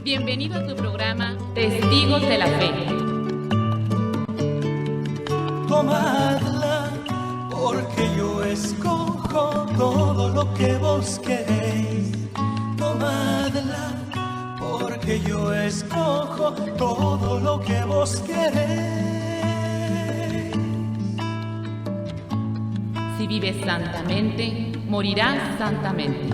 Bienvenido a tu programa Testigos de la Fe. Tomadla, porque yo escojo todo lo que vos queréis. Tomadla, porque yo escojo todo lo que vos queréis. Si vives santamente, morirás santamente.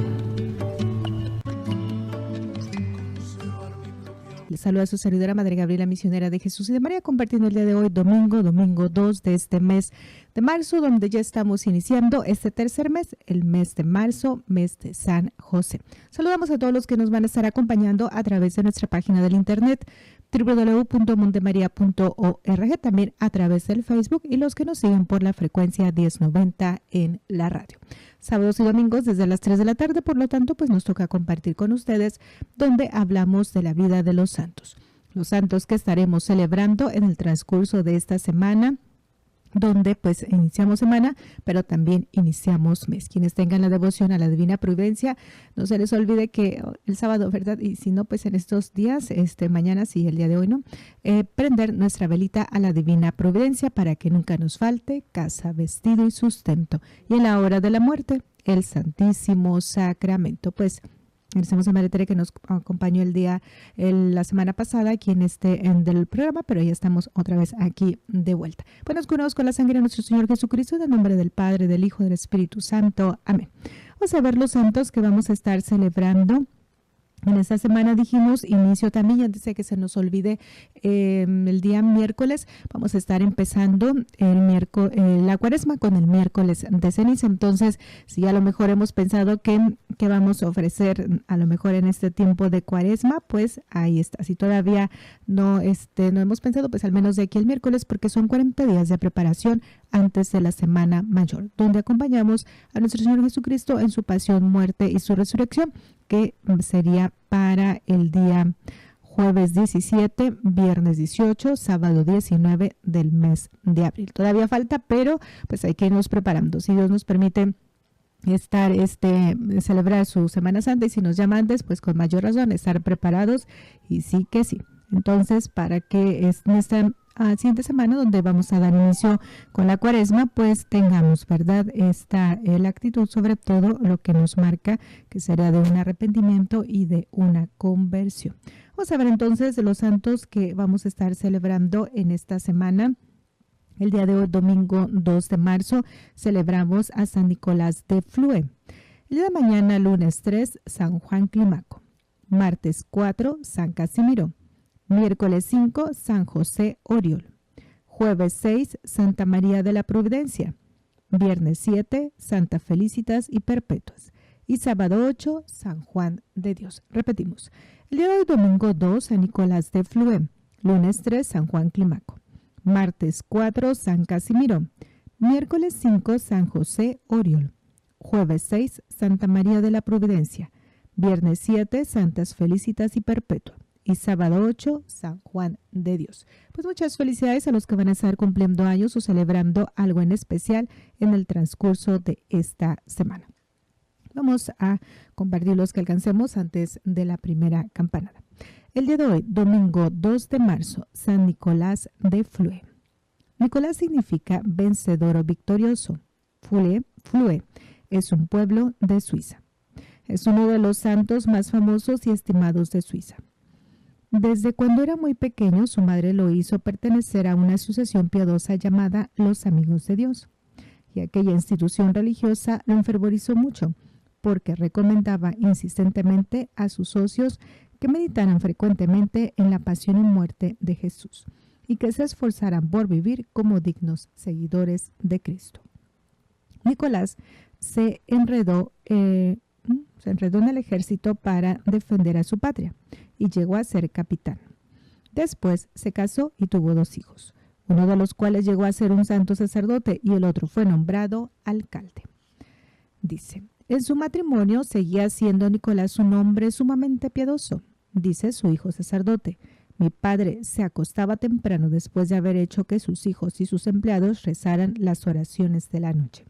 Les saluda a su servidora Madre Gabriela, misionera de Jesús y de María, compartiendo el día de hoy, domingo 2 de este mes de marzo, donde ya estamos iniciando este tercer mes, el mes de marzo, mes de San José. Saludamos a todos los que nos van a estar acompañando a través de nuestra página del internet www.montemaria.org, también a través del Facebook y los que nos siguen por la frecuencia 1090 en la radio. Sábados y domingos desde las 3 de la tarde, por lo tanto, pues nos toca compartir con ustedes donde hablamos de la vida de los santos. Los santos que estaremos celebrando en el transcurso de esta semana, donde pues iniciamos semana, pero también iniciamos mes. Quienes tengan la devoción a la Divina Providencia, no se les olvide que el sábado, ¿verdad? Y si no, pues en estos días, mañana sí, el día de hoy no, prender nuestra velita a la Divina Providencia para que nunca nos falte casa, vestido y sustento. Y en la hora de la muerte, el Santísimo Sacramento. Pues agradecemos a María Tere que nos acompañó la semana pasada aquí en del programa, pero ya estamos otra vez aquí de vuelta. Pues nos curamos con la sangre de nuestro Señor Jesucristo, en el nombre del Padre, del Hijo, del Espíritu Santo. Amén. Vamos a ver los santos que vamos a estar celebrando. En esta semana dijimos inicio también, antes de que se nos olvide, el día miércoles vamos a estar empezando la cuaresma con el miércoles de ceniza. Entonces, si a lo mejor hemos pensado que vamos a ofrecer a lo mejor en este tiempo de cuaresma, pues ahí está. Si todavía no hemos pensado, pues al menos de aquí el miércoles, porque son 40 días de preparación antes de la Semana Mayor, donde acompañamos a nuestro Señor Jesucristo en su pasión, muerte y su resurrección, que sería para el día jueves 17, viernes 18, sábado 19 del mes de abril. Todavía falta, pero pues hay que irnos preparando. Si Dios nos permite celebrar su Semana Santa, y si nos llama antes, pues con mayor razón estar preparados, y sí que sí. Entonces, para que en esta siguiente semana, donde vamos a dar inicio con la cuaresma, pues tengamos, ¿verdad?, la actitud, sobre todo lo que nos marca, que será de un arrepentimiento y de una conversión. Vamos a ver entonces los santos que vamos a estar celebrando en esta semana. El día de hoy, domingo 2 de marzo, celebramos a San Nicolás de Flue. El día de mañana, lunes 3, San Juan Climaco. Martes 4, San Casimiro. Miércoles 5, San José Oriol. Jueves 6, Santa María de la Providencia. Viernes 7, Santa Felicitas y Perpetuas. Y sábado 8, San Juan de Dios. Repetimos. El día de hoy, domingo 2, San Nicolás de Flue. Lunes 3, San Juan Climaco. Martes 4, San Casimiro. Miércoles 5, San José Oriol. Jueves 6, Santa María de la Providencia. Viernes 7, Santas Felicitas y Perpetua. Y sábado 8, San Juan de Dios. Pues muchas felicidades a los que van a estar cumpliendo años o celebrando algo en especial en el transcurso de esta semana. Vamos a compartir los que alcancemos antes de la primera campanada. El día de hoy, domingo 2 de marzo, San Nicolás de Flue. Nicolás significa vencedor o victorioso. Flue es un pueblo de Suiza. Es uno de los santos más famosos y estimados de Suiza. Desde cuando era muy pequeño, su madre lo hizo pertenecer a una asociación piadosa llamada Los Amigos de Dios. Y aquella institución religiosa lo enfervorizó mucho, porque recomendaba insistentemente a sus socios que meditaran frecuentemente en la pasión y muerte de Jesús y que se esforzaran por vivir como dignos seguidores de Cristo. Nicolás se enredó en el ejército para defender a su patria y llegó a ser capitán. Después se casó y tuvo 2 hijos, uno de los cuales llegó a ser un santo sacerdote y el otro fue nombrado alcalde. Dice, en su matrimonio seguía siendo Nicolás un hombre sumamente piadoso. Dice su hijo sacerdote, mi padre se acostaba temprano después de haber hecho que sus hijos y sus empleados rezaran las oraciones de la noche.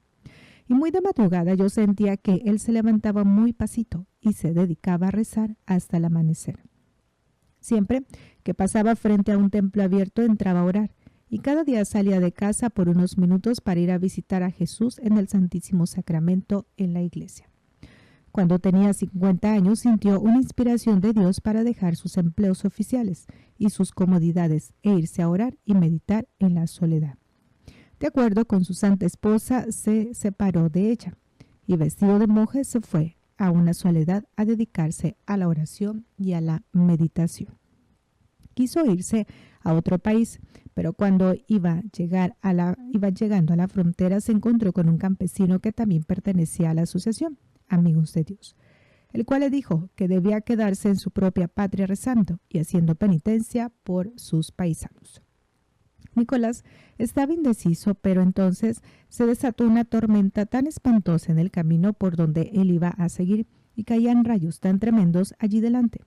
Y muy de madrugada yo sentía que él se levantaba muy pasito y se dedicaba a rezar hasta el amanecer. Siempre que pasaba frente a un templo abierto entraba a orar, y cada día salía de casa por unos minutos para ir a visitar a Jesús en el Santísimo Sacramento en la iglesia. Cuando tenía 50 años sintió una inspiración de Dios para dejar sus empleos oficiales y sus comodidades e irse a orar y meditar en la soledad. De acuerdo con su santa esposa, se separó de ella y vestido de monje se fue a una soledad a dedicarse a la oración y a la meditación. Quiso irse a otro país, pero cuando iba llegando a la frontera se encontró con un campesino que también pertenecía a la asociación Amigos de Dios, el cual le dijo que debía quedarse en su propia patria rezando y haciendo penitencia por sus paisanos. Nicolás estaba indeciso, pero entonces se desató una tormenta tan espantosa en el camino por donde él iba a seguir y caían rayos tan tremendos allí delante,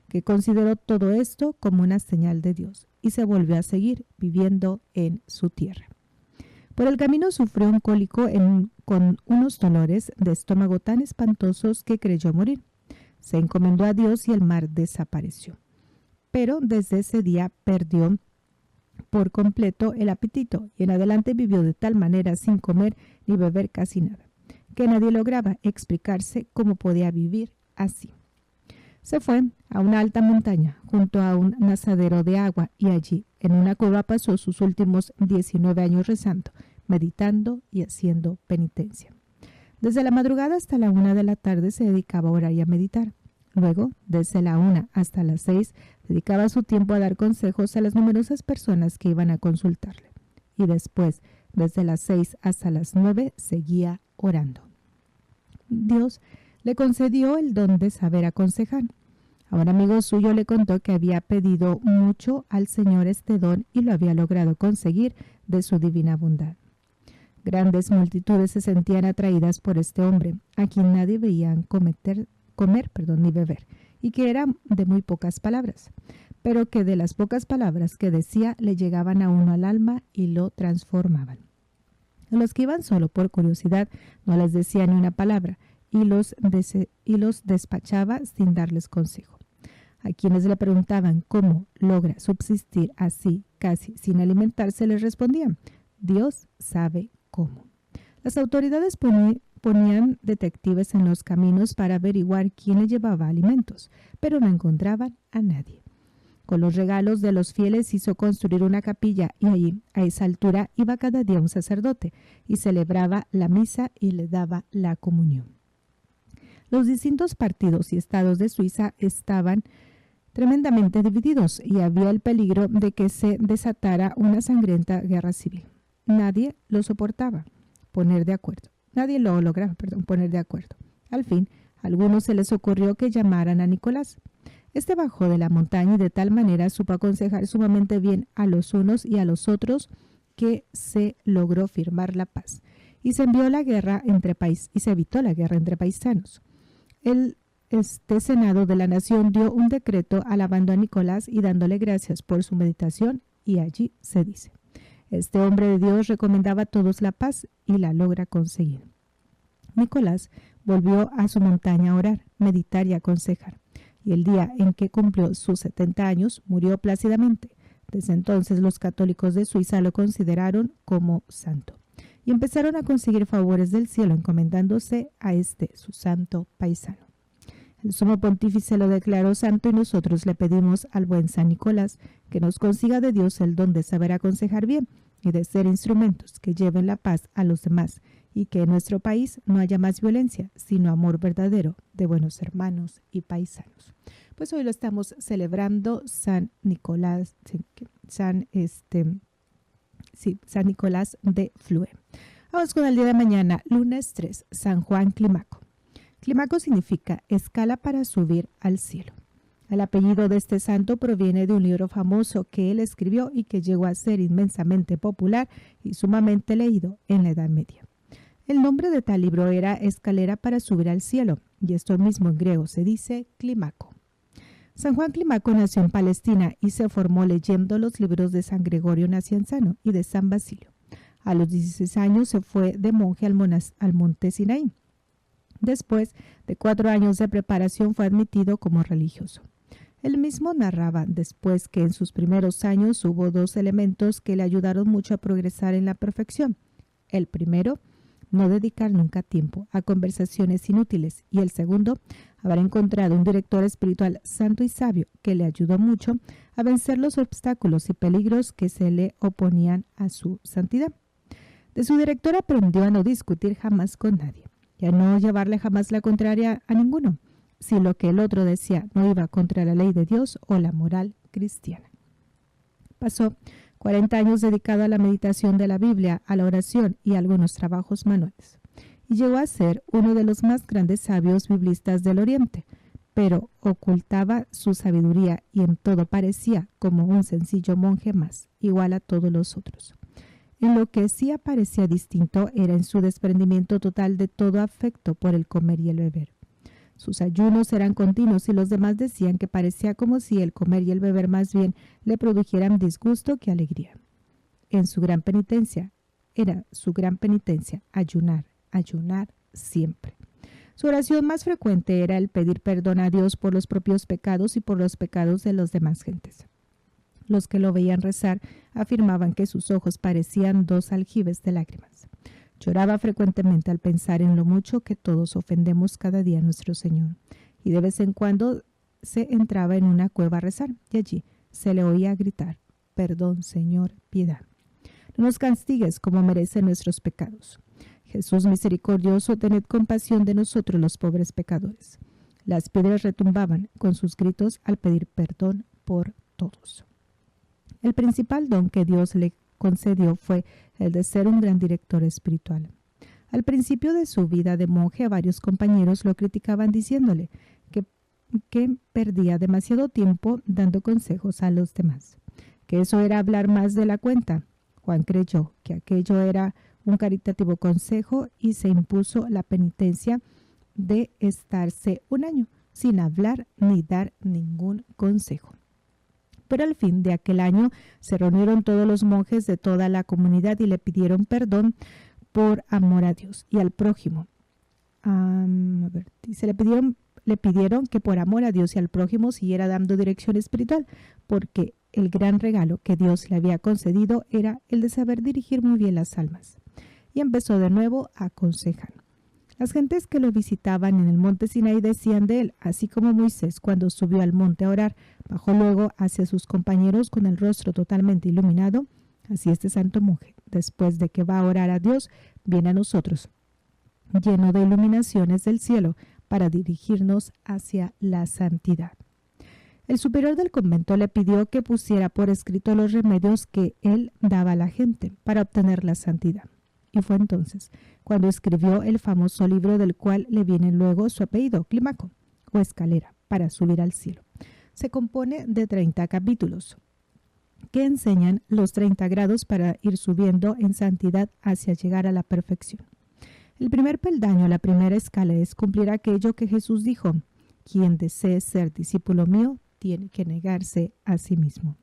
que consideró todo esto como una señal de Dios y se volvió a seguir viviendo en su tierra. Por el camino sufrió un cólico con unos dolores de estómago tan espantosos que creyó morir. Se encomendó a Dios y el mar desapareció. Pero desde ese día perdió por completo el apetito y en adelante vivió de tal manera sin comer ni beber casi nada, que nadie lograba explicarse cómo podía vivir así. Se fue a una alta montaña junto a un nazadero de agua y allí en una cueva pasó sus últimos 19 años rezando, meditando y haciendo penitencia. Desde la madrugada hasta la 1 de la tarde se dedicaba a orar y a meditar. Luego, desde la 1 hasta las 6, dedicaba su tiempo a dar consejos a las numerosas personas que iban a consultarle. Y después, desde las 6 hasta las 9, seguía orando. Dios le concedió el don de saber aconsejar. A un amigo suyo le contó que había pedido mucho al Señor este don y lo había logrado conseguir de su divina bondad. Grandes multitudes se sentían atraídas por este hombre, a quien nadie veían comer ni beber, y que era de muy pocas palabras, pero que de las pocas palabras que decía le llegaban a uno al alma y lo transformaban. A los que iban solo por curiosidad no les decía ni una palabra y los despachaba sin darles consejo. A quienes le preguntaban cómo logra subsistir así, casi sin alimentarse, les respondían: Dios sabe cómo. Las autoridades ponían detectives en los caminos para averiguar quién le llevaba alimentos, pero no encontraban a nadie. Con los regalos de los fieles hizo construir una capilla y allí, a esa altura, iba cada día un sacerdote y celebraba la misa y le daba la comunión. Los distintos partidos y estados de Suiza estaban tremendamente divididos y había el peligro de que se desatara una sangrienta guerra civil. Nadie lo soportaba Nadie lo lograba poner de acuerdo. Al fin, a algunos se les ocurrió que llamaran a Nicolás. Este bajó de la montaña y de tal manera supo aconsejar sumamente bien a los unos y a los otros que se logró firmar la paz y se evitó la guerra entre paisanos. El Senado de la Nación dio un decreto alabando a Nicolás y dándole gracias por su meditación, y allí se dice: este hombre de Dios recomendaba a todos la paz y la logra conseguir. Nicolás volvió a su montaña a orar, meditar y aconsejar, y el día en que cumplió sus 70 años murió plácidamente. Desde entonces los católicos de Suiza lo consideraron como santo y empezaron a conseguir favores del cielo encomendándose a su santo paisano. El sumo pontífice lo declaró santo y nosotros le pedimos al buen San Nicolás que nos consiga de Dios el don de saber aconsejar bien y de ser instrumentos que lleven la paz a los demás y que en nuestro país no haya más violencia, sino amor verdadero de buenos hermanos y paisanos. Pues hoy lo estamos celebrando San Nicolás, San Nicolás de Flue. Vamos con el día de mañana, lunes 3, San Juan Clímaco. Clímaco significa escala para subir al cielo. El apellido de este santo proviene de un libro famoso que él escribió y que llegó a ser inmensamente popular y sumamente leído en la Edad Media. El nombre de tal libro era Escalera para subir al cielo, y esto mismo en griego se dice Clímaco. San Juan Clímaco nació en Palestina y se formó leyendo los libros de San Gregorio Nacianceno y de San Basilio. A los 16 años se fue de monje al monte Sinaí. Después de 4 años de preparación fue admitido como religioso. Él mismo narraba después que en sus primeros años hubo 2 elementos que le ayudaron mucho a progresar en la perfección. El primero, no dedicar nunca tiempo a conversaciones inútiles, y el segundo, haber encontrado un director espiritual santo y sabio que le ayudó mucho a vencer los obstáculos y peligros que se le oponían a su santidad. De su director aprendió a no discutir jamás con nadie y a no llevarle jamás la contraria a ninguno, si lo que el otro decía no iba contra la ley de Dios o la moral cristiana. Pasó 40 años dedicado a la meditación de la Biblia, a la oración y a algunos trabajos manuales, y llegó a ser uno de los más grandes sabios biblistas del Oriente, pero ocultaba su sabiduría y en todo parecía como un sencillo monje más, igual a todos los otros. En lo que sí aparecía distinto era en su desprendimiento total de todo afecto por el comer y el beber. Sus ayunos eran continuos y los demás decían que parecía como si el comer y el beber más bien le produjeran disgusto que alegría. Era su gran penitencia, ayunar siempre. Su oración más frecuente era el pedir perdón a Dios por los propios pecados y por los pecados de las demás gentes. Los que lo veían rezar afirmaban que sus ojos parecían 2 aljibes de lágrimas. Lloraba frecuentemente al pensar en lo mucho que todos ofendemos cada día a nuestro Señor, y de vez en cuando se entraba en una cueva a rezar, y allí se le oía gritar: «Perdón, Señor, piedad. No nos castigues como merecen nuestros pecados. Jesús misericordioso, tened compasión de nosotros los pobres pecadores». Las piedras retumbaban con sus gritos al pedir perdón por todos. El principal don que Dios le concedió fue el de ser un gran director espiritual. Al principio de su vida de monje, varios compañeros lo criticaban diciéndole que perdía demasiado tiempo dando consejos a los demás, que eso era hablar más de la cuenta. Juan creyó que aquello era un caritativo consejo y se impuso la penitencia de estarse 1 año sin hablar ni dar ningún consejo. Pero al fin de aquel año se reunieron todos los monjes de toda la comunidad y le pidieron perdón por amor a Dios y al prójimo. Le pidieron que por amor a Dios y al prójimo siguiera dando dirección espiritual, porque el gran regalo que Dios le había concedido era el de saber dirigir muy bien las almas. Y empezó de nuevo a aconsejar. Las gentes que lo visitaban en el monte Sinaí decían de él: así como Moisés, cuando subió al monte a orar, bajó luego hacia sus compañeros con el rostro totalmente iluminado, así este santo monje, después de que va a orar a Dios, viene a nosotros, lleno de iluminaciones del cielo, para dirigirnos hacia la santidad. El superior del convento le pidió que pusiera por escrito los remedios que él daba a la gente para obtener la santidad. Y fue entonces cuando escribió el famoso libro del cual le viene luego su apellido, Clímaco, o escalera, para subir al cielo. Se compone de 30 capítulos que enseñan los 30 grados para ir subiendo en santidad hacia llegar a la perfección. El primer peldaño, la primera escala, es cumplir aquello que Jesús dijo: quien desee ser discípulo mío tiene que negarse a sí mismo.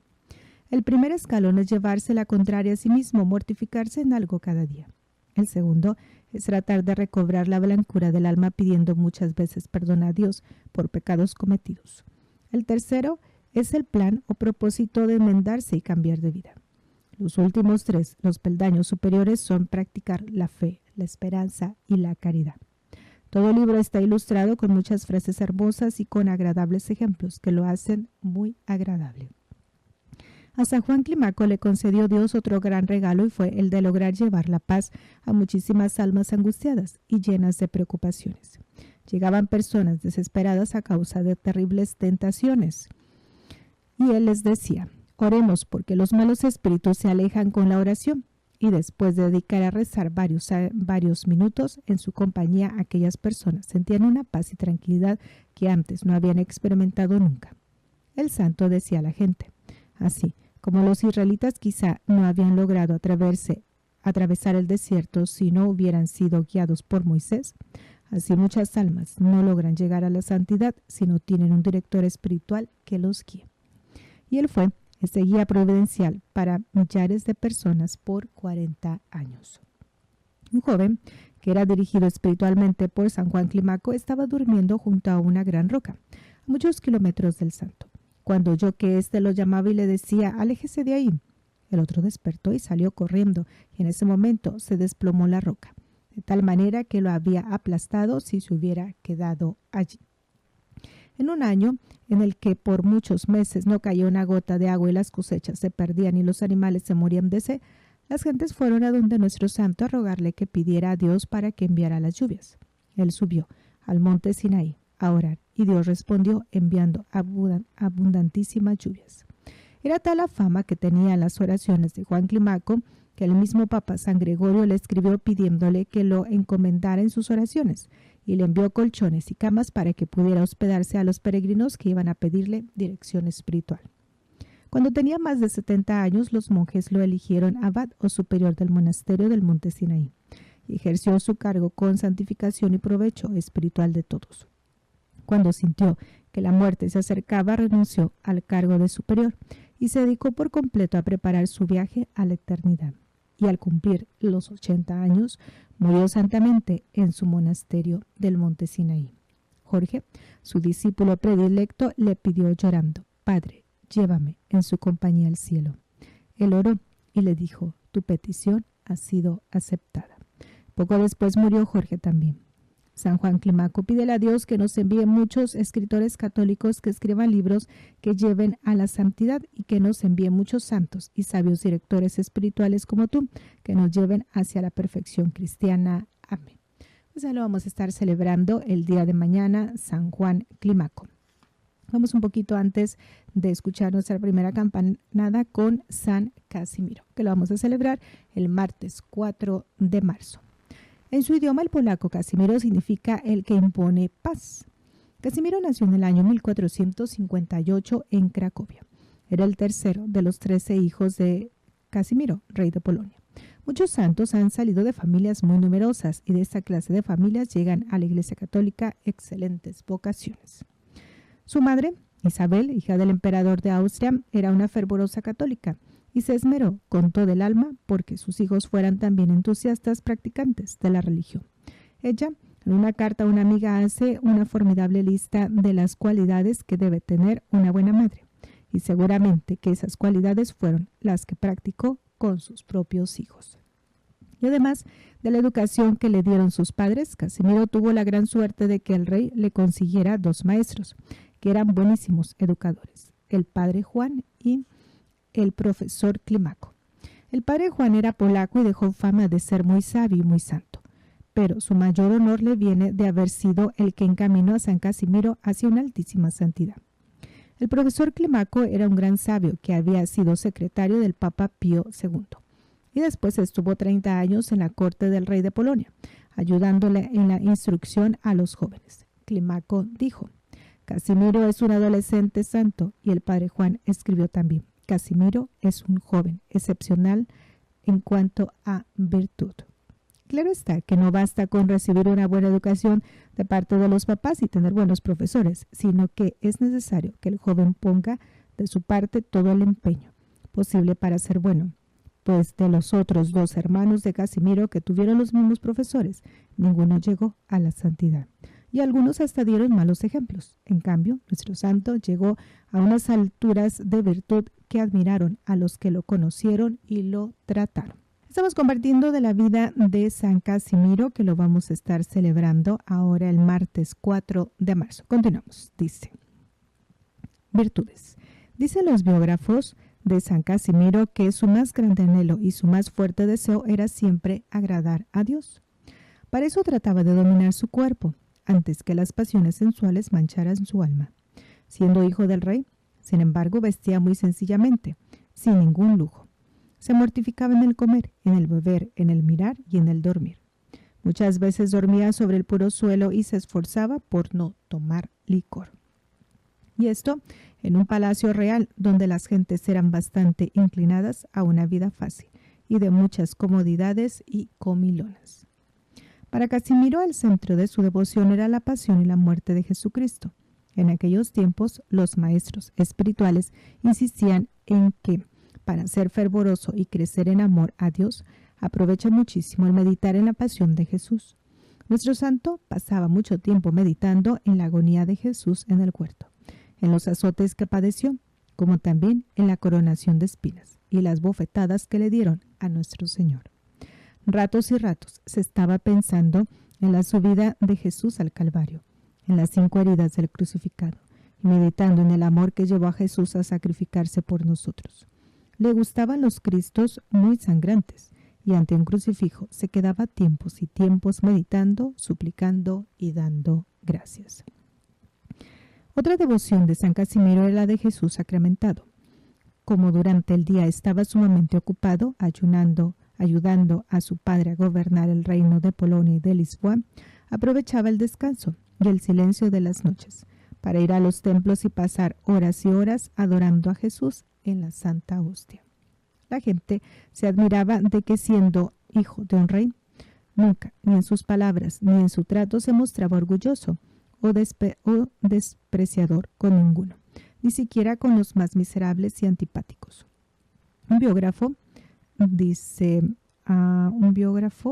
El primer escalón es llevarse la contraria a sí mismo, mortificarse en algo cada día. El segundo es tratar de recobrar la blancura del alma pidiendo muchas veces perdón a Dios por pecados cometidos. El tercero es el plan o propósito de enmendarse y cambiar de vida. Los últimos 3, los peldaños superiores, son practicar la fe, la esperanza y la caridad. Todo el libro está ilustrado con muchas frases hermosas y con agradables ejemplos que lo hacen muy agradable. A San Juan Clímaco le concedió Dios otro gran regalo y fue el de lograr llevar la paz a muchísimas almas angustiadas y llenas de preocupaciones. Llegaban personas desesperadas a causa de terribles tentaciones y él les decía: oremos porque los malos espíritus se alejan con la oración. Y después de dedicar a rezar varios minutos en su compañía, aquellas personas sentían una paz y tranquilidad que antes no habían experimentado nunca. El santo decía a la gente: así como los israelitas quizá no habían logrado atravesar el desierto si no hubieran sido guiados por Moisés, así muchas almas no logran llegar a la santidad si no tienen un director espiritual que los guíe. Y él fue ese guía providencial para millares de personas por 40 años. Un joven que era dirigido espiritualmente por San Juan Clímaco estaba durmiendo junto a una gran roca, a muchos kilómetros del santo. Cuando oyó que éste lo llamaba y le decía, aléjese de ahí. El otro despertó y salió corriendo, y en ese momento se desplomó la roca, de tal manera que lo había aplastado si se hubiera quedado allí. En un año en el que por muchos meses no cayó una gota de agua y las cosechas se perdían y los animales se morían de sed, las gentes fueron a donde nuestro santo a rogarle que pidiera a Dios para que enviara las lluvias. Él subió al monte Sinaí a orar, y Dios respondió enviando abundantísimas lluvias. Era tal la fama que tenían las oraciones de Juan Clímaco que el mismo Papa San Gregorio le escribió pidiéndole que lo encomendara en sus oraciones, y le envió colchones y camas para que pudiera hospedarse a los peregrinos que iban a pedirle dirección espiritual. Cuando tenía más de 70 años, los monjes lo eligieron abad o superior del monasterio del monte Sinaí, y ejerció su cargo con santificación y provecho espiritual de todos. Cuando sintió que la muerte se acercaba, renunció al cargo de superior y se dedicó por completo a preparar su viaje a la eternidad. Y al cumplir los 80 años, murió santamente en su monasterio del monte Sinaí. Jorge, su discípulo predilecto, le pidió llorando, Padre, llévame en su compañía al cielo. Él oró y le dijo, tu petición ha sido aceptada. Poco después murió Jorge también. San Juan Clímaco pídele a Dios que nos envíe muchos escritores católicos que escriban libros que lleven a la santidad, y que nos envíe muchos santos y sabios directores espirituales como tú, que nos lleven hacia la perfección cristiana. Amén. Pues ya lo vamos a estar celebrando el día de mañana, San Juan Clímaco. Vamos un poquito antes de escuchar nuestra primera campanada con San Casimiro, que lo vamos a celebrar el martes 4 de marzo. En su idioma, el polaco, Casimiro significa el que impone paz. Casimiro nació en el año 1458 en Cracovia. Era el tercero de los 13 hijos de Casimiro, rey de Polonia. Muchos santos han salido de familias muy numerosas, y de esta clase de familias llegan a la Iglesia Católica excelentes vocaciones. Su madre, Isabel, hija del emperador de Austria, era una fervorosa católica, y se esmeró con todo el alma porque sus hijos fueran también entusiastas practicantes de la religión. Ella, en una carta a una amiga, hace una formidable lista de las cualidades que debe tener una buena madre, y seguramente que esas cualidades fueron las que practicó con sus propios hijos. Y además de la educación que le dieron sus padres, Casimiro tuvo la gran suerte de que el rey le consiguiera 2 maestros, que eran buenísimos educadores, el padre Juan y el profesor Clímaco. El padre Juan era polaco y dejó fama de ser muy sabio y muy santo, pero su mayor honor le viene de haber sido el que encaminó a San Casimiro hacia una altísima santidad. El profesor Clímaco era un gran sabio que había sido secretario del Papa Pío II, y después estuvo 30 años en la corte del rey de Polonia, ayudándole en la instrucción a los jóvenes. Clímaco dijo, Casimiro es un adolescente santo, y el padre Juan escribió también, Casimiro es un joven excepcional en cuanto a virtud. Claro está que no basta con recibir una buena educación de parte de los papás y tener buenos profesores, sino que es necesario que el joven ponga de su parte todo el empeño posible para ser bueno. Pues de los otros 2 hermanos de Casimiro que tuvieron los mismos profesores, ninguno llegó a la santidad, y algunos hasta dieron malos ejemplos. En cambio, nuestro santo llegó a unas alturas de virtud que admiraron a los que lo conocieron y lo trataron. Estamos compartiendo de la vida de San Casimiro, que lo vamos a estar celebrando ahora el martes 4 de marzo. Continuamos. Dice, virtudes. Dicen los biógrafos de San Casimiro que su más grande anhelo y su más fuerte deseo era siempre agradar a Dios. Para eso trataba de dominar su cuerpo, antes que las pasiones sensuales mancharan su alma. Siendo hijo del rey, sin embargo, vestía muy sencillamente, sin ningún lujo. Se mortificaba en el comer, en el beber, en el mirar y en el dormir. Muchas veces dormía sobre el puro suelo y se esforzaba por no tomar licor. Y esto en un palacio real donde las gentes eran bastante inclinadas a una vida fácil y de muchas comodidades y comilonas. Para Casimiro, el centro de su devoción era la pasión y la muerte de Jesucristo. En aquellos tiempos, los maestros espirituales insistían en que, para ser fervoroso y crecer en amor a Dios, aprovecha muchísimo el meditar en la pasión de Jesús. Nuestro santo pasaba mucho tiempo meditando en la agonía de Jesús en el huerto. en los azotes que padeció, como también en la coronación de espinas y las bofetadas que le dieron a nuestro Señor. Ratos y ratos se estaba pensando en la subida de Jesús al Calvario, en las 5 heridas del crucificado, y meditando en el amor que llevó a Jesús a sacrificarse por nosotros. Le gustaban los Cristos muy sangrantes, y ante un crucifijo se quedaba tiempos y tiempos meditando, suplicando y dando gracias. Otra devoción de San Casimiro era la de Jesús sacramentado. Como durante el día estaba sumamente ocupado, ayunando, ayudando a su padre a gobernar el reino de Polonia y de Lisboa, aprovechaba el descanso y el silencio de las noches para ir a los templos y pasar horas y horas adorando a Jesús en la Santa Hostia. La gente se admiraba de que, siendo hijo de un rey, nunca, ni en sus palabras ni en su trato, se mostraba orgulloso o despreciador con ninguno, ni siquiera con los más miserables y antipáticos. Un biógrafo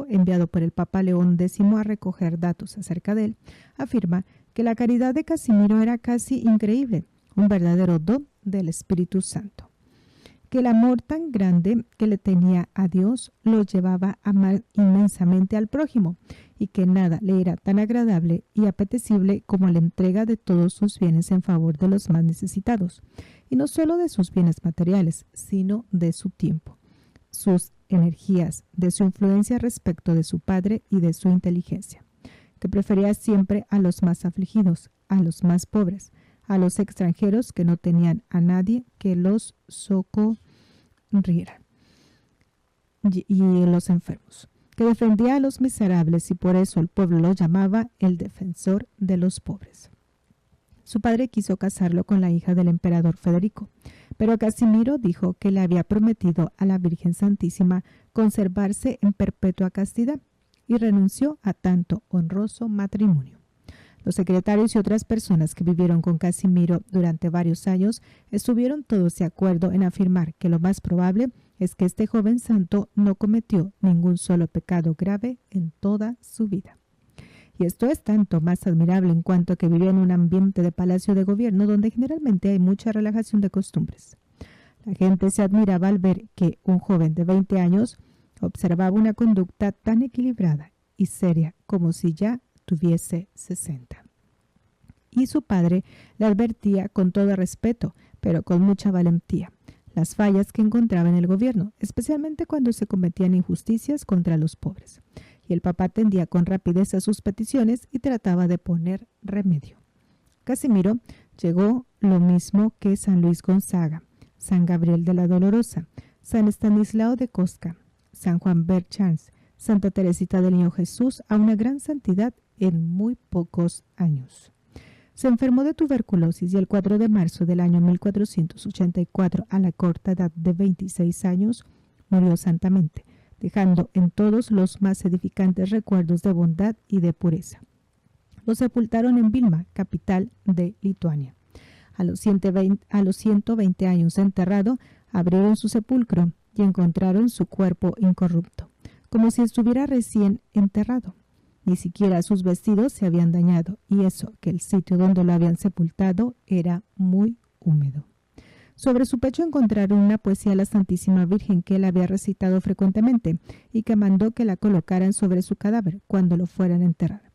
enviado por el Papa León X a recoger datos acerca de él, afirma que la caridad de Casimiro era casi increíble, un verdadero don del Espíritu Santo, que el amor tan grande que le tenía a Dios lo llevaba a amar inmensamente al prójimo, y que nada le era tan agradable y apetecible como la entrega de todos sus bienes en favor de los más necesitados, y no solo de sus bienes materiales, sino de su tiempo, sus energías, de su influencia respecto de su padre y de su inteligencia, que prefería siempre a los más afligidos, a los más pobres, a los extranjeros que no tenían a nadie que los socorriera, y los enfermos, que defendía a los miserables, y por eso el pueblo lo llamaba el defensor de los pobres. Su padre quiso casarlo con la hija del emperador Federico, pero Casimiro dijo que le había prometido a la Virgen Santísima conservarse en perpetua castidad, y renunció a tanto honroso matrimonio. Los secretarios y otras personas que vivieron con Casimiro durante varios años estuvieron todos de acuerdo en afirmar que lo más probable es que este joven santo no cometió ningún solo pecado grave en toda su vida. Y esto es tanto más admirable en cuanto que vivía en un ambiente de palacio de gobierno donde generalmente hay mucha relajación de costumbres. La gente se admiraba al ver que un joven de 20 años observaba una conducta tan equilibrada y seria como si ya tuviese 60. Y su padre le advertía con todo respeto, pero con mucha valentía, las fallas que encontraba en el gobierno, especialmente cuando se cometían injusticias contra los pobres. Y el Papa atendía con rapidez a sus peticiones y trataba de poner remedio. Casimiro llegó lo mismo que San Luis Gonzaga, San Gabriel de la Dolorosa, San Estanislao de Kostka, San Juan Berchans, Santa Teresita del Niño Jesús, a una gran santidad en muy pocos años. Se enfermó de tuberculosis y el 4 de marzo del año 1484, a la corta edad de 26 años, murió santamente, dejando en todos los más edificantes recuerdos de bondad y de pureza. Lo sepultaron en Vilna, capital de Lituania. A los 120 años de enterrado, abrieron su sepulcro y encontraron su cuerpo incorrupto, como si estuviera recién enterrado. Ni siquiera sus vestidos se habían dañado, y eso que el sitio donde lo habían sepultado era muy húmedo. Sobre su pecho encontraron una poesía a la Santísima Virgen que él había recitado frecuentemente y que mandó que la colocaran sobre su cadáver cuando lo fueran a enterrar.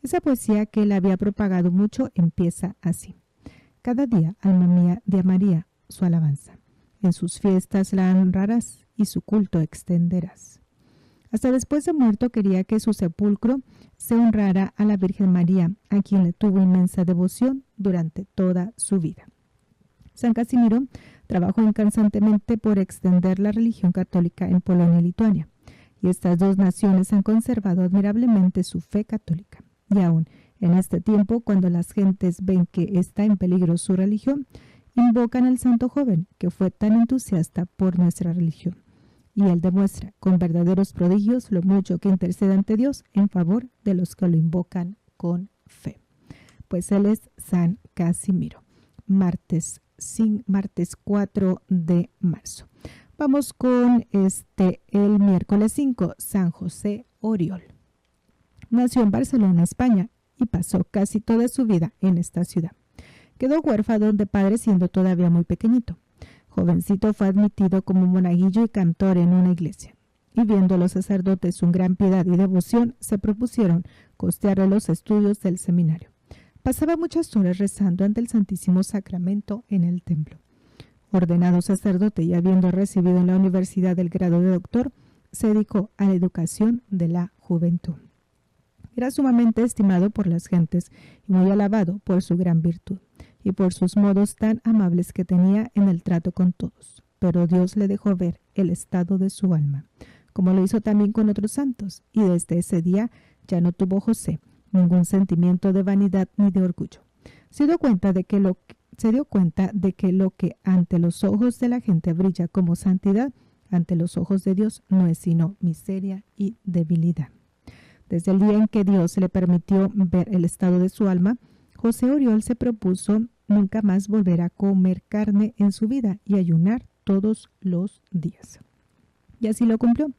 Esa poesía, que él había propagado mucho, empieza así: cada día, alma mía, de María su alabanza. En sus fiestas la honrarás y su culto extenderás. Hasta después de muerto quería que su sepulcro se honrara a la Virgen María, a quien le tuvo inmensa devoción durante toda su vida. San Casimiro trabajó incansantemente por extender la religión católica en Polonia y Lituania, y estas dos naciones han conservado admirablemente su fe católica. Y aún en este tiempo, cuando las gentes ven que está en peligro su religión, invocan al santo joven que fue tan entusiasta por nuestra religión. Y él demuestra con verdaderos prodigios lo mucho que intercede ante Dios en favor de los que lo invocan con fe. Pues él es San Casimiro. Martes 4 de marzo. Vamos con el miércoles 5, San José Oriol. Nació en Barcelona, España, y pasó casi toda su vida en esta ciudad. Quedó huérfano de padre siendo todavía muy pequeñito. Jovencito fue admitido como monaguillo y cantor en una iglesia. Y viendo los sacerdotes su gran piedad y devoción, se propusieron costearle los estudios del seminario. Pasaba muchas horas rezando ante el Santísimo Sacramento en el templo. Ordenado sacerdote y habiendo recibido en la universidad el grado de doctor, se dedicó a la educación de la juventud. Era sumamente estimado por las gentes y muy alabado por su gran virtud y por sus modos tan amables que tenía en el trato con todos. Pero Dios le dejó ver el estado de su alma, como lo hizo también con otros santos, y desde ese día ya no tuvo José ningún sentimiento de vanidad ni de orgullo. Se dio cuenta de que lo que ante los ojos de la gente brilla como santidad, ante los ojos de Dios no es sino miseria y debilidad. Desde el día en que Dios le permitió ver el estado de su alma, José Oriol se propuso nunca más volver a comer carne en su vida y ayunar todos los días. Y así lo cumplió.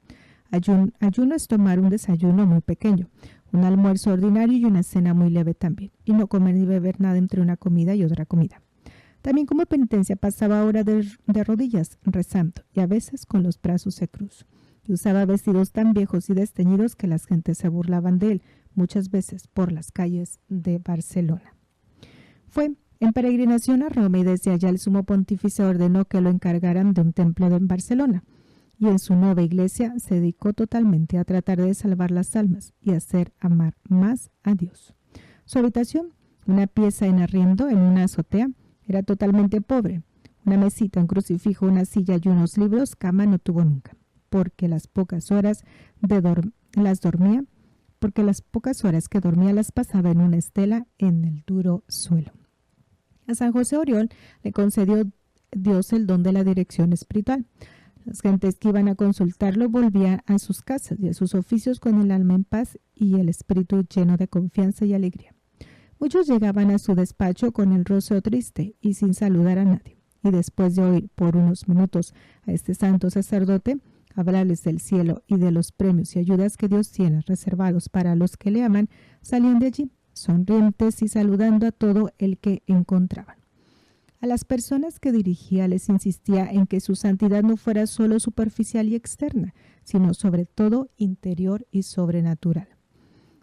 Ayuno es tomar un desayuno muy pequeño, un almuerzo ordinario y una cena muy leve también, y no comer ni beber nada entre una comida y otra comida. También como penitencia pasaba horas de rodillas rezando y a veces con los brazos en cruz. Y usaba vestidos tan viejos y desteñidos que las gentes se burlaban de él muchas veces por las calles de Barcelona. Fue en peregrinación a Roma y desde allá el sumo pontífice ordenó que lo encargaran de un templo en Barcelona. Y en su nueva iglesia se dedicó totalmente a tratar de salvar las almas y hacer amar más a Dios. Su habitación, una pieza en arriendo en una azotea, era totalmente pobre. Una mesita, un crucifijo, una silla y unos libros, cama no tuvo nunca, porque las pocas horas que dormía las pasaba en una estela en el duro suelo. A San José Oriol le concedió Dios el don de la dirección espiritual. Las gentes que iban a consultarlo volvían a sus casas y a sus oficios con el alma en paz y el espíritu lleno de confianza y alegría. Muchos llegaban a su despacho con el rostro triste y sin saludar a nadie, y después de oír por unos minutos a este santo sacerdote hablarles del cielo y de los premios y ayudas que Dios tiene reservados para los que le aman, salían de allí, sonrientes y saludando a todo el que encontraban. A las personas que dirigía les insistía en que su santidad no fuera solo superficial y externa, sino sobre todo interior y sobrenatural.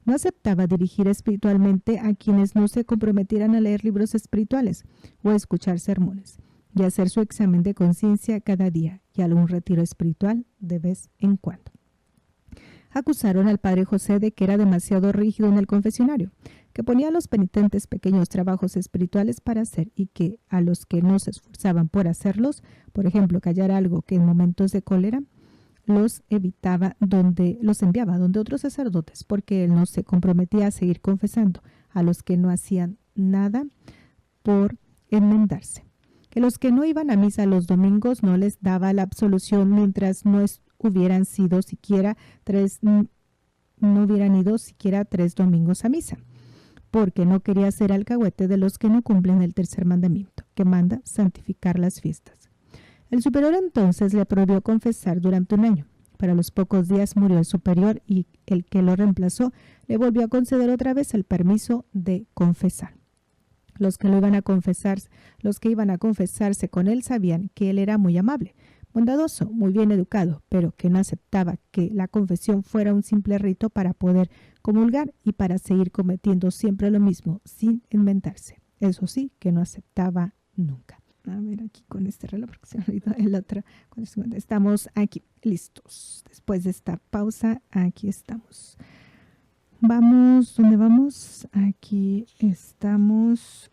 No aceptaba dirigir espiritualmente a quienes no se comprometieran a leer libros espirituales o a escuchar sermones, y a hacer su examen de conciencia cada día y algún retiro espiritual de vez en cuando. Acusaron al padre José de que era demasiado rígido en el confesionario, que ponía a los penitentes pequeños trabajos espirituales para hacer y que a los que no se esforzaban por hacerlos, por ejemplo, callar algo que en momentos de cólera, los enviaba donde otros sacerdotes, porque él no se comprometía a seguir confesando a los que no hacían nada por enmendarse. Que los que no iban a misa los domingos no les daba la absolución mientras no hubieran ido siquiera 3 domingos a misa, porque no quería ser alcahuete de los que no cumplen el tercer mandamiento, que manda santificar las fiestas. El superior entonces le prohibió confesar durante un año. Para los pocos días murió el superior y el que lo reemplazó le volvió a conceder otra vez el permiso de confesar. Los que iban a confesarse con él sabían que él era muy amable, bondadoso, muy bien educado, pero que no aceptaba que la confesión fuera un simple rito para poder comulgar y para seguir cometiendo siempre lo mismo sin inventarse. Eso sí, que no aceptaba nunca. A ver aquí con este reloj, porque se me olvidó el otro. Estamos aquí, listos. Después de esta pausa, aquí estamos. Vamos, ¿dónde vamos? Aquí estamos.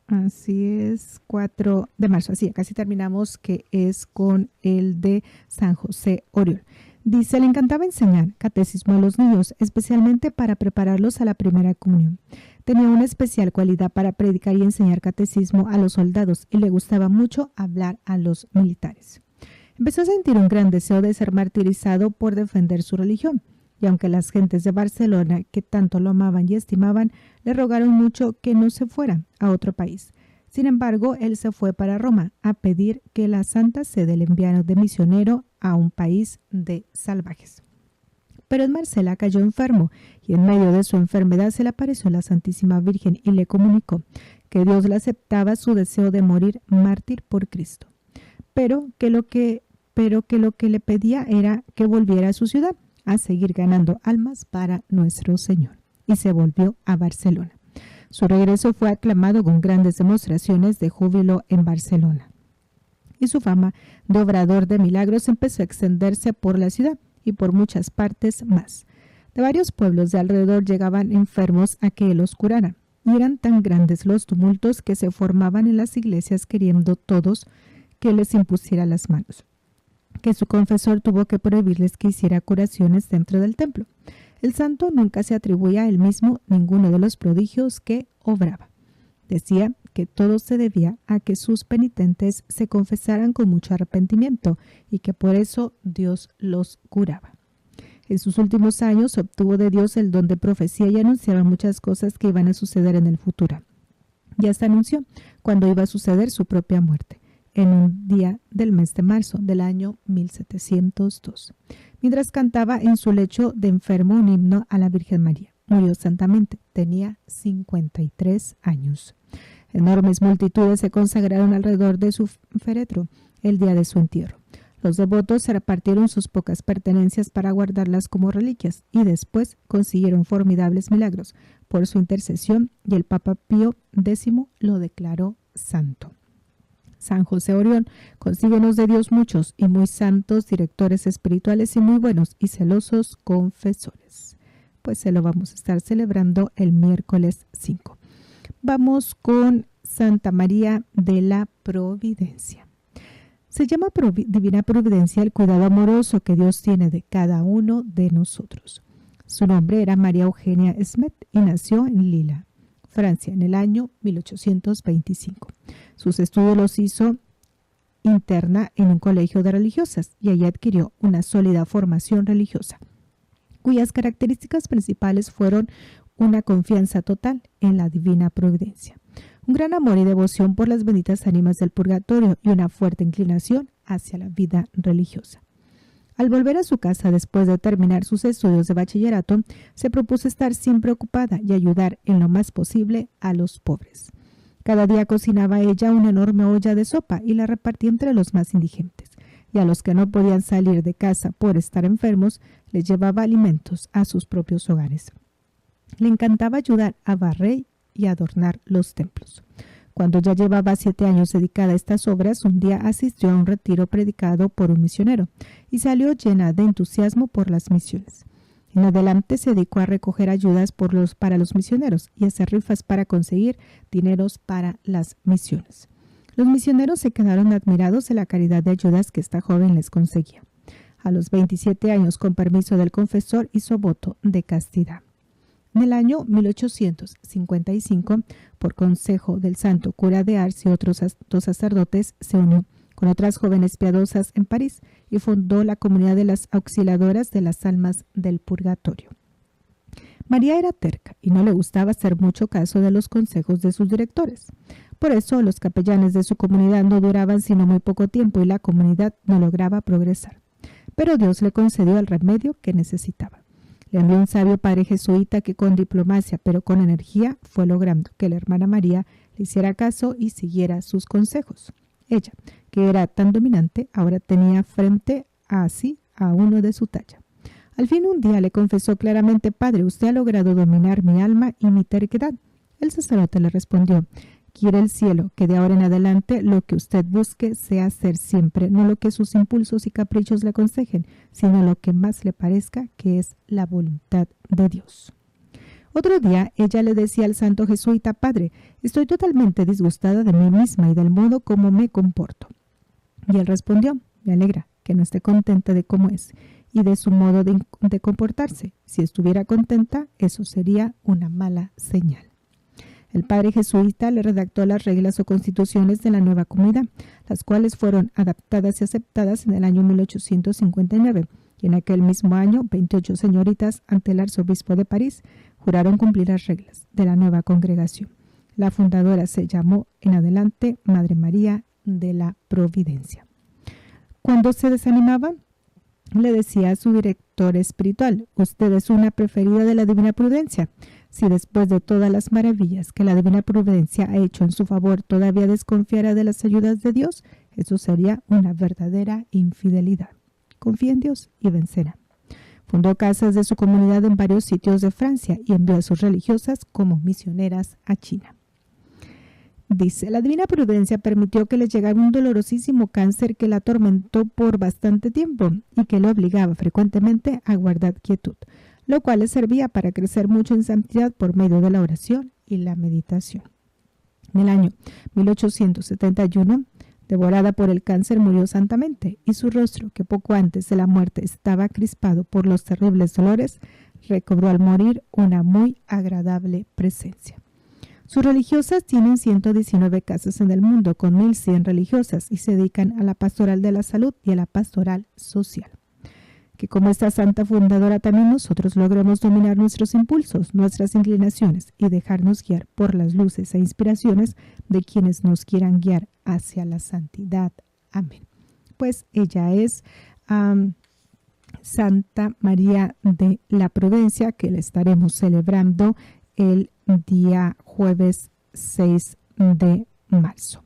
Así es, 4 de marzo. Así, casi terminamos, que es con el de San José Oriol. Dice, le encantaba enseñar catecismo a los niños, especialmente para prepararlos a la primera comunión. Tenía una especial cualidad para predicar y enseñar catecismo a los soldados y le gustaba mucho hablar a los militares. Empezó a sentir un gran deseo de ser martirizado por defender su religión, y aunque las gentes de Barcelona, que tanto lo amaban y estimaban, le rogaron mucho que no se fuera a otro país. Sin embargo, él se fue para Roma a pedir que la Santa Sede le enviara de misionero a un país de salvajes. Pero Marcela cayó enfermo y en medio de su enfermedad se le apareció la Santísima Virgen y le comunicó que Dios le aceptaba su deseo de morir mártir por Cristo, pero que lo que le pedía era que volviera a su ciudad a seguir ganando almas para nuestro Señor, y se volvió a Barcelona. Su regreso fue aclamado con grandes demostraciones de júbilo en Barcelona, y su fama de obrador de milagros empezó a extenderse por la ciudad y por muchas partes más. De varios pueblos de alrededor llegaban enfermos a que él los curara, y eran tan grandes los tumultos que se formaban en las iglesias queriendo todos que les impusiera las manos, que su confesor tuvo que prohibirles que hiciera curaciones dentro del templo. El santo nunca se atribuía a él mismo ninguno de los prodigios que obraba. Decía que todo se debía a que sus penitentes se confesaran con mucho arrepentimiento y que por eso Dios los curaba. En sus últimos años obtuvo de Dios el don de profecía y anunciaba muchas cosas que iban a suceder en el futuro. Y hasta anunció cuando iba a suceder su propia muerte, en un día del mes de marzo del año 1702, mientras cantaba en su lecho de enfermo un himno a la Virgen María. Murió santamente, tenía 53 años. Enormes multitudes se consagraron alrededor de su féretro el día de su entierro. Los devotos se repartieron sus pocas pertenencias para guardarlas como reliquias y después consiguieron formidables milagros por su intercesión y el Papa Pío X lo declaró santo. San José Orión, consíguenos de Dios muchos y muy santos directores espirituales y muy buenos y celosos confesores. Pues se lo vamos a estar celebrando el miércoles 5. Vamos con Santa María de la Providencia. Se llama Divina Providencia el cuidado amoroso que Dios tiene de cada uno de nosotros. Su nombre era María Eugenia Smet y nació en Lille, Francia, en el año 1825. Sus estudios los hizo interna en un colegio de religiosas y allí adquirió una sólida formación religiosa, cuyas características principales fueron una confianza total en la divina providencia, un gran amor y devoción por las benditas ánimas del purgatorio y una fuerte inclinación hacia la vida religiosa. Al volver a su casa después de terminar sus estudios de bachillerato, se propuso estar siempre ocupada y ayudar en lo más posible a los pobres. Cada día cocinaba ella una enorme olla de sopa y la repartía entre los más indigentes, y a los que no podían salir de casa por estar enfermos, les llevaba alimentos a sus propios hogares. Le encantaba ayudar a barrer y adornar los templos. Cuando ya llevaba 7 años dedicada a estas obras, un día asistió a un retiro predicado por un misionero y salió llena de entusiasmo por las misiones. En adelante se dedicó a recoger ayudas para los misioneros y hacer rifas para conseguir dineros para las misiones. Los misioneros se quedaron admirados de la caridad de ayudas que esta joven les conseguía. A los 27 años, con permiso del confesor, hizo voto de castidad. En el año 1855, por consejo del santo cura de Ars y otros 2 sacerdotes, se unió con otras jóvenes piadosas en París y fundó la comunidad de las auxiliadoras de las almas del purgatorio. María era terca y no le gustaba hacer mucho caso de los consejos de sus directores. Por eso los capellanes de su comunidad no duraban sino muy poco tiempo y la comunidad no lograba progresar. Pero Dios le concedió el remedio que necesitaba. Le envió un sabio padre jesuita que con diplomacia pero con energía fue logrando que la hermana María le hiciera caso y siguiera sus consejos. Ella, que era tan dominante, ahora tenía frente a sí a uno de su talla. Al fin un día le confesó claramente: «Padre, usted ha logrado dominar mi alma y mi terquedad». El sacerdote le respondió: «Quiere el cielo que de ahora en adelante lo que usted busque sea hacer siempre, no lo que sus impulsos y caprichos le aconsejen, sino lo que más le parezca que es la voluntad de Dios». Otro día ella le decía al santo jesuita: «Padre, estoy totalmente disgustada de mí misma y del modo como me comporto». Y él respondió: «Me alegra que no esté contenta de cómo es y de su modo de comportarse. Si estuviera contenta, eso sería una mala señal». El padre jesuita le redactó las reglas o constituciones de la nueva comunidad, las cuales fueron adaptadas y aceptadas en el año 1859, y en aquel mismo año 28 señoritas ante el arzobispo de París juraron cumplir las reglas de la nueva congregación. La fundadora se llamó en adelante Madre María de la Providencia. Cuando se desanimaban, le decía a su director espiritual: usted es una preferida de la Divina Prudencia. Si después de todas las maravillas que la Divina Prudencia ha hecho en su favor todavía desconfiara de las ayudas de Dios, eso sería una verdadera infidelidad. Confía en Dios y vencerá. Fundó casas de su comunidad en varios sitios de Francia y envió a sus religiosas como misioneras a China. Dice: la Divina Prudencia permitió que le llegara un dolorosísimo cáncer que la atormentó por bastante tiempo y que le obligaba frecuentemente a guardar quietud, lo cual le servía para crecer mucho en santidad por medio de la oración y la meditación. En el año 1871, devorada por el cáncer, murió santamente, y su rostro, que poco antes de la muerte estaba crispado por los terribles dolores, recobró al morir una muy agradable presencia. Sus religiosas tienen 119 casas en el mundo con 1.100 religiosas y se dedican a la pastoral de la salud y a la pastoral social. Que como esta santa fundadora también nosotros logremos dominar nuestros impulsos, nuestras inclinaciones y dejarnos guiar por las luces e inspiraciones de quienes nos quieran guiar hacia la santidad. Amén. Pues ella es Santa María de la Prudencia, que la estaremos celebrando el día jueves 6 de marzo.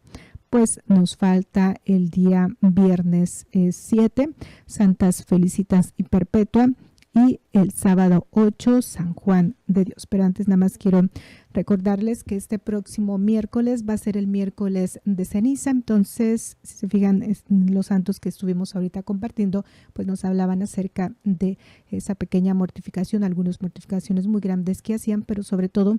Pues nos falta el día viernes 7, Santas Felicitas y Perpetua, y el sábado 8, San Juan de Dios. Pero antes nada más quiero recordarles que este próximo miércoles va a ser el miércoles de ceniza. Entonces, si se fijan, los santos que estuvimos ahorita compartiendo, pues nos hablaban acerca de esa pequeña mortificación, algunas mortificaciones muy grandes que hacían, pero sobre todo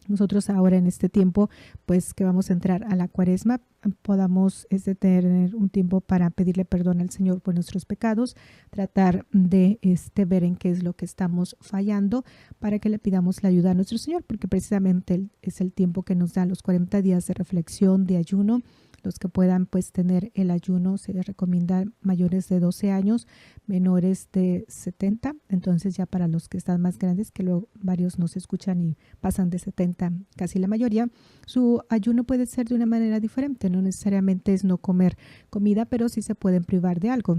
nosotros ahora en este tiempo, pues que vamos a entrar a la Cuaresma, podamos tener un tiempo para pedirle perdón al Señor por nuestros pecados, tratar de ver en qué es lo que estamos fallando para que le pidamos la ayuda a nuestro Señor, porque precisamente es el tiempo que nos da los 40 días de reflexión, de ayuno. Los que puedan pues tener el ayuno, se les recomienda mayores de 12 años, menores de 70. Entonces ya para los que están más grandes, que luego varios no se escuchan y pasan de 70, casi la mayoría, su ayuno puede ser de una manera diferente. No necesariamente es no comer comida, pero sí se pueden privar de algo.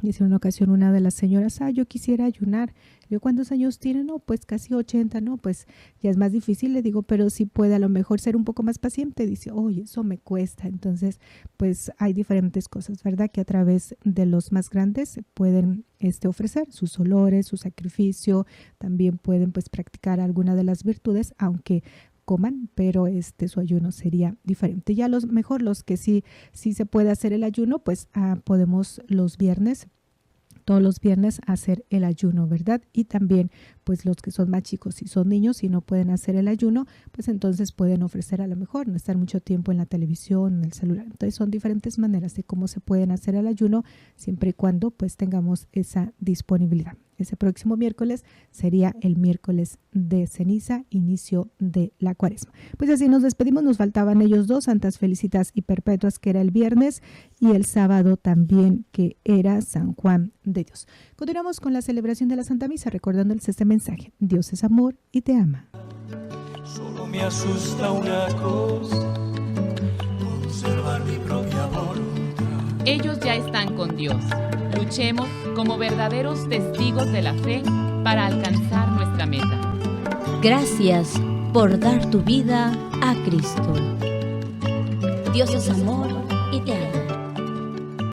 Dice en una ocasión una de las señoras: yo quisiera ayunar. Yo, ¿cuántos años tiene? No, pues casi 80, no, pues ya es más difícil. Le digo, pero sí puede a lo mejor ser un poco más paciente. Dice, oye, eso me cuesta. Entonces, pues hay diferentes cosas, ¿verdad? Que a través de los más grandes pueden ofrecer sus olores, su sacrificio. También pueden pues practicar alguna de las virtudes, aunque coman, pero su ayuno sería diferente. Ya los que sí se puede hacer el ayuno, pues podemos todos los viernes hacer el ayuno, ¿verdad? Y también pues los que son más chicos, si son niños y no pueden hacer el ayuno, pues entonces pueden ofrecer a lo mejor no estar mucho tiempo en la televisión, en el celular. Entonces son diferentes maneras de cómo se pueden hacer el ayuno, siempre y cuando pues tengamos esa disponibilidad. Ese próximo miércoles sería el miércoles de ceniza, inicio de la Cuaresma. Pues así nos despedimos. Nos faltaban ellos dos, Santas Felicitas y Perpetuas, que era el viernes, y el sábado también, que era San Juan de Dios. Continuamos con la celebración de la Santa Misa, recordándoles este mensaje: Dios es amor y te ama. Solo me asusta una cosa, conservar mi propia voluntad. Ellos ya están con Dios. Luchemos como verdaderos testigos de la fe para alcanzar nuestra meta. Gracias por dar tu vida a Cristo. Dios es amor y te ama.